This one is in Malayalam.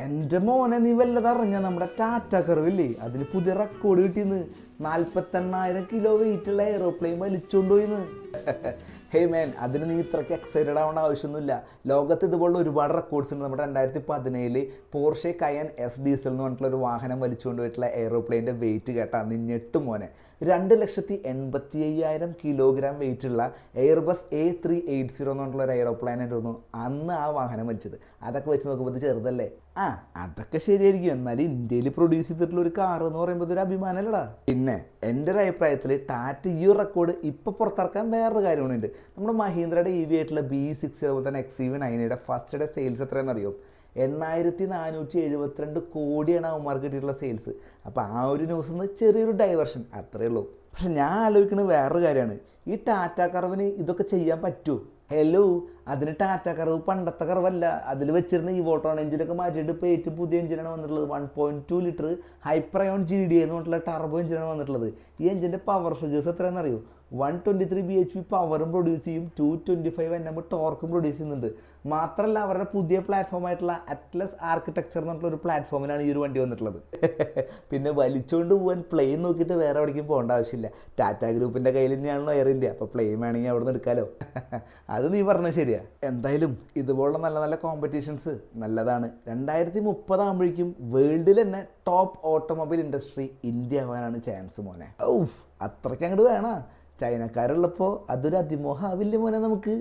എൻ്റെ മോനെ നീ വല്ലത് അറിഞ്ഞ നമ്മുടെ ടാറ്റ കർവില്ലേ അതിൽ പുതിയ റെക്കോർഡ് കിട്ടിയെന്ന് 48,000 കിലോ വെയിറ്റുള്ള എയ്റോപ്ലെയിൻ വലിച്ചുകൊണ്ടുപോയിന്ന്. ഹേയ് മാൻ, അതിന് നീ ഇത്രയ്ക്ക് എക്സൈറ്റഡ് ആവേണ്ട ആവശ്യമൊന്നുമില്ല. ലോകത്ത് ഇതുപോലുള്ള ഒരുപാട് റെക്കോർഡ്സ് ഉണ്ട്. നമ്മുടെ 2017 പോർഷെ കയൻ എസ് ഡീസൽ എന്ന് പറഞ്ഞിട്ടുള്ള ഒരു വാഹനം വലിച്ചുകൊണ്ടുപോയിട്ടുള്ള എയ്റോപ്ലെയിൻ്റെ വെയിറ്റ് കേട്ടാ നീ ഞെട്ടും മോനെ. 2,85,000 കിലോഗ്രാം വെയിറ്റുള്ള എയർബസ് A380 എന്ന് പറഞ്ഞിട്ടുള്ള ഒരു എയ്റോപ്ലെയിൻ ആയിരുന്നു അന്ന് ആ വാഹനം വലിച്ചത്. അതൊക്കെ വെച്ച് നോക്കുമ്പോൾ ഇത് ചെറുതല്ലേ? അതൊക്കെ ശരിയായിരിക്കും, എന്നാലും ഇന്ത്യയിൽ പ്രൊഡ്യൂസ് ചെയ്തിട്ടുള്ള ഒരു കാർ എന്ന് പറയുമ്പോൾ ഒരു അഭിമാനമല്ലടാ. പിന്നെ എൻ്റെ ഒരു അഭിപ്രായത്തിൽ ടാറ്റ ഈ റെക്കോർഡ് ഇപ്പോൾ പുറത്തിറക്കാൻ വേറൊരു കാര്യങ്ങളുണ്ട്. നമ്മുടെ മഹീന്ദ്രയുടെ EV ആയിട്ടുള്ള B6 അതുപോലെ തന്നെ XUV9യുടെ ഫസ്റ്റ് ഡേ സെയിൽസ് എത്രയാണെന്നറിയോ? 8,472 കോടിയാണ് അവന്മാർക്ക് കിട്ടിയിട്ടുള്ള സെയിൽസ്. അപ്പോൾ ആ ഒരു ന്യൂസിൽ നിന്ന് ചെറിയൊരു ഡൈവേർഷൻ അത്രയേ ഉള്ളൂ. പക്ഷെ ഞാൻ ആലോചിക്കുന്നത് വേറൊരു കാര്യമാണ്, ഈ ടാറ്റ കർവിന് ഇതൊക്കെ ചെയ്യാൻ പറ്റുമോ? ഹലോ, അതിന് ടാറ്റ കർവ് പണ്ടത്തെ കർവല്ല. അതിൽ വെച്ചിരുന്ന ഈ വോട്ടോൺ എഞ്ചിനൊക്കെ മാറ്റിയിട്ട് ഇപ്പോൾ ഏറ്റവും പുതിയ എഞ്ചിനാണ് വന്നിട്ടുള്ളത്. 1.2 ലിറ്റർ ഹൈപ്രയോൺ GDA എന്ന് പറഞ്ഞിട്ടുള്ള ടർബോ എഞ്ചിനാണ് വന്നിട്ടുള്ളത്. ഈ എഞ്ചിൻ്റെ പവർ ഫിഗേഴ്സ് എത്രയാണെന്ന് അറിയോ? 123 bhp പവറും പ്രൊഡ്യൂസ് ചെയ്യും, 225 Nm ടോർക്കും പ്രൊഡ്യൂസ് ചെയ്യുന്നുണ്ട്. മാത്രമല്ല അവരുടെ പുതിയ പ്ലാറ്റ്ഫോമായിട്ടുള്ള അറ്റ്ലസ് ആർക്കിടെക്ചർ എന്ന് പറഞ്ഞിട്ടുള്ള ഒരു പ്ലാറ്റ്ഫോമിലാണ് ഈ ഒരു വണ്ടി വന്നിട്ടുള്ളത്. പിന്നെ വലിച്ചുകൊണ്ട് പോകാൻ പ്ലെയിൻ നോക്കിയിട്ട് വേറെ എവിടേക്കും പോകേണ്ട ആവശ്യമില്ല. ടാറ്റ ഗ്രൂപ്പിൻ്റെ കയ്യിൽ തന്നെയാണല്ലോ എയർ ഇന്ത്യ. അപ്പോൾ പ്ലെയിൻ വേണമെങ്കിൽ അവിടെ നിന്ന് എടുക്കാമല്ലോ. അത് നീ പറഞ്ഞത് ശരിയാ. എന്തായാലും ഇതുപോലുള്ള നല്ല നല്ല കോമ്പറ്റീഷൻസ് നല്ലതാണ്. 2030 ആകുമ്പോഴേക്കും വേൾഡിൽ തന്നെ ടോപ്പ് ഓട്ടോമൊബൈൽ ഇൻഡസ്ട്രി ഇന്ത്യ ആവാനാണ് ചാൻസ് മോനെ. അത്രയ്ക്ക് അങ്ങോട്ട് വേണം. ചൈനക്കാരുള്ളപ്പോൾ അതൊരു അതിമോഹം ആവില്ല മോനെ നമുക്ക്.